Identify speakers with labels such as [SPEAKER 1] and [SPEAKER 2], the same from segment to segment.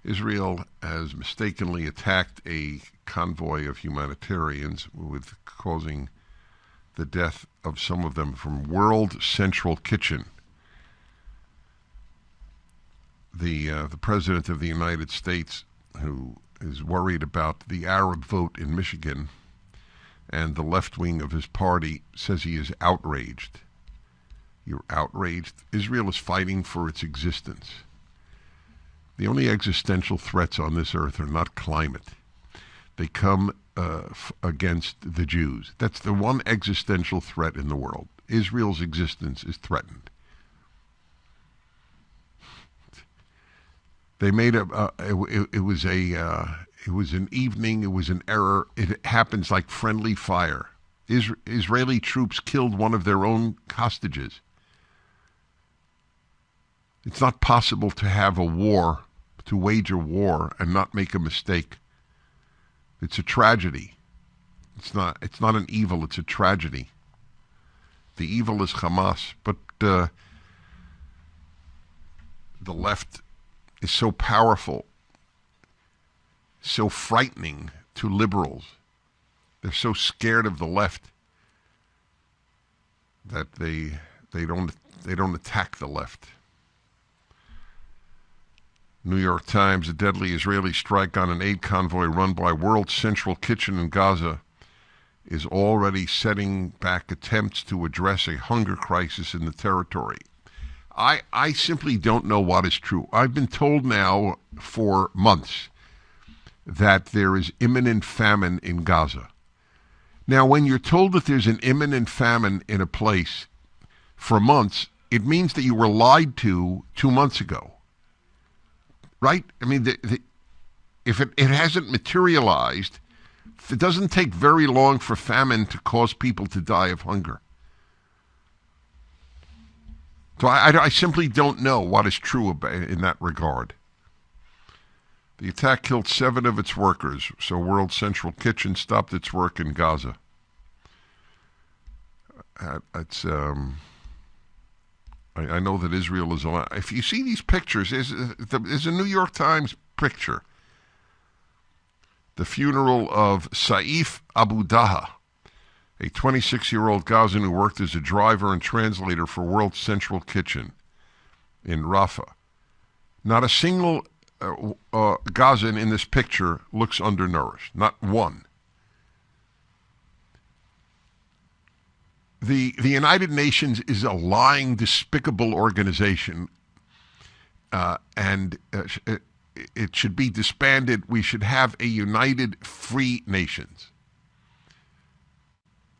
[SPEAKER 1] Israel has mistakenly attacked a convoy of humanitarians, with causing the death of some of them from World Central Kitchen. The President of the United States, who is worried about the Arab vote in Michigan, and the left wing of his party, says he is outraged. You're outraged? Israel is fighting for its existence. The only existential threats on this earth are not climate. They come against the Jews. That's the one existential threat in the world. Israel's existence is threatened. They made it was an evening. It was an error. It happens like friendly fire. Israeli troops killed one of their own hostages. It's not possible to have a war, to wage a war and not make a mistake. It's a tragedy. It's not an evil, it's a tragedy. The evil is Hamas, but the left is so powerful, so frightening to liberals. They're so scared of the left that they don't attack the left. New York Times: a deadly Israeli strike on an aid convoy run by World Central Kitchen in Gaza is already setting back attempts to address a hunger crisis in the territory. I simply don't know what is true. I've been told now for months that there is imminent famine in Gaza. Now, when you're told that there's an imminent famine in a place for months, it means that you were lied to 2 months ago. Right? I mean, if it hasn't materialized, it doesn't take very long for famine to cause people to die of hunger. So I simply don't know what is true in that regard. The attack killed 7 of its workers, so World Central Kitchen stopped its work in Gaza. I know that Israel is alive. If you see these pictures, there's a New York Times picture. The funeral of Saif Abu Daha, a 26-year-old Gazan who worked as a driver and translator for World Central Kitchen in Rafah. Not a single Gazan in this picture looks undernourished. Not one. The United Nations is a lying, despicable organization, and it should be disbanded. We should have a united free nations.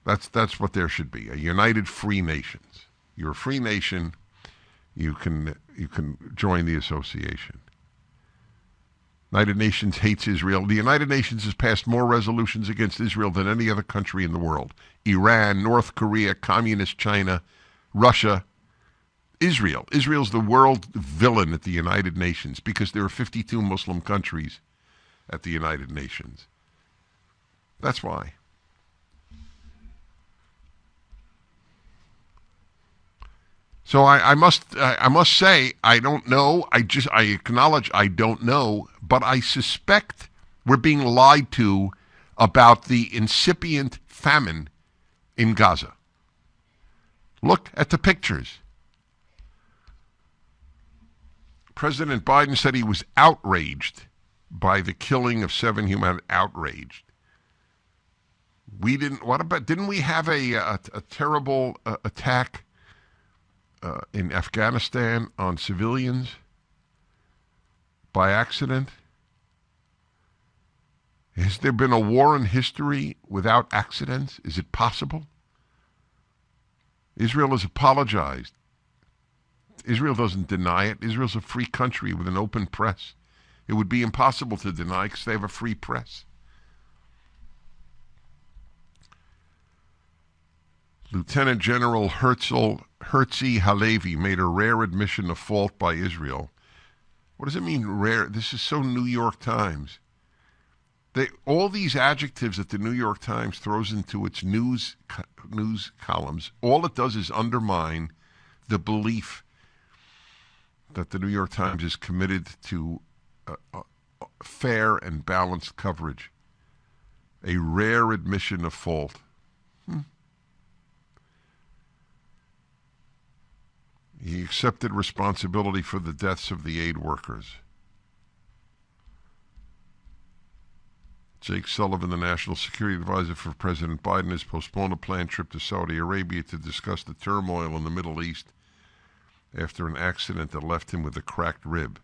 [SPEAKER 1] That's what there should be, a united free nations. You're a free nation, you can join the association. United Nations hates Israel. The United Nations has passed more resolutions against Israel than any other country in the world. Iran, North Korea, Communist China, Russia, Israel. Israel's the world villain at the United Nations because there are 52 Muslim countries at the United Nations. That's why. So I must say I don't know. I acknowledge I don't know, but I suspect we're being lied to about the incipient famine in Gaza. Look at the pictures. President Biden said he was outraged by the killing of 7 humans. Outraged. We didn't. What about? Didn't we have a terrible attack in Afghanistan on civilians by accident? Has there been a war in history without accidents? Is it possible? Israel has apologized. Israel doesn't deny it. Israel's a free country with an open press. It would be impossible to deny because they have a free press. Lieutenant General Herzi Halevi made a rare admission of fault by Israel. What does it mean, rare? This is so New York Times. All these adjectives that the New York Times throws into its news columns, all it does is undermine the belief that the New York Times is committed to fair and balanced coverage. A rare admission of fault. He accepted responsibility for the deaths of the aid workers. Jake Sullivan, the National Security Advisor for President Biden, has postponed a planned trip to Saudi Arabia to discuss the turmoil in the Middle East after an accident that left him with a cracked rib.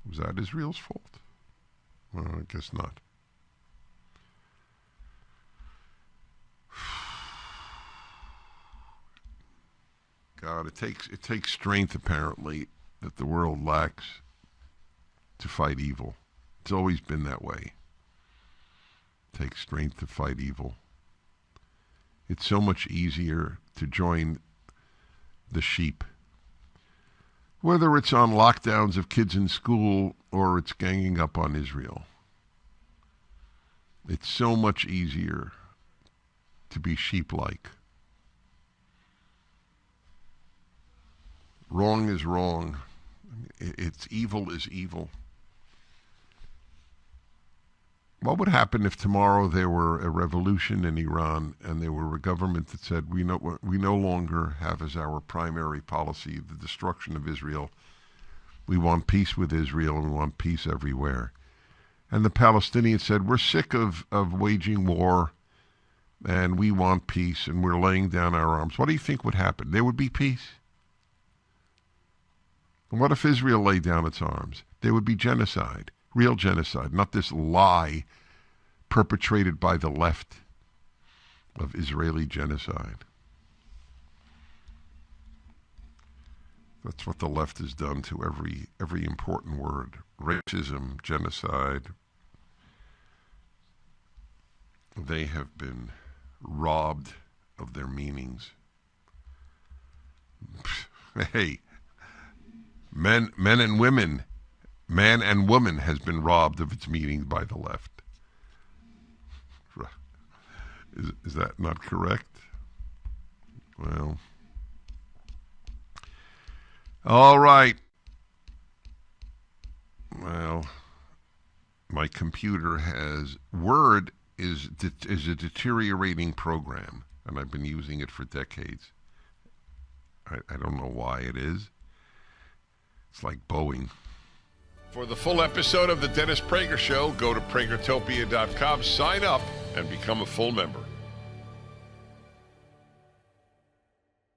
[SPEAKER 1] Was that Israel's fault? Well, I guess not. God, it takes strength, apparently, that the world lacks to fight evil. It's always been that way. It takes strength to fight evil. It's so much easier to join the sheep. Whether it's on lockdowns of kids in school or it's ganging up on Israel. It's so much easier to be sheep-like. Wrong is wrong. It's evil is evil. What would happen if tomorrow there were a revolution in Iran and there were a government that said we no longer have as our primary policy the destruction of Israel. We want peace with Israel and we want peace everywhere. And the Palestinians said we're sick of waging war and we want peace and we're laying down our arms. What do you think would happen? There would be peace. And what if Israel laid down its arms? There would be genocide, real genocide, not this lie perpetrated by the left of Israeli genocide. That's what the left has done to every important word. Racism, genocide. They have been robbed of their meanings. Hey, men and women, man and woman has been robbed of its meanings by the left. Is that not correct? Well, all right. Well, my computer has Word is a deteriorating program, and I've been using it for decades. I don't know why it is. It's like Boeing. For the full episode of the Dennis Prager Show, go to pragertopia.com, sign up, and become a full member.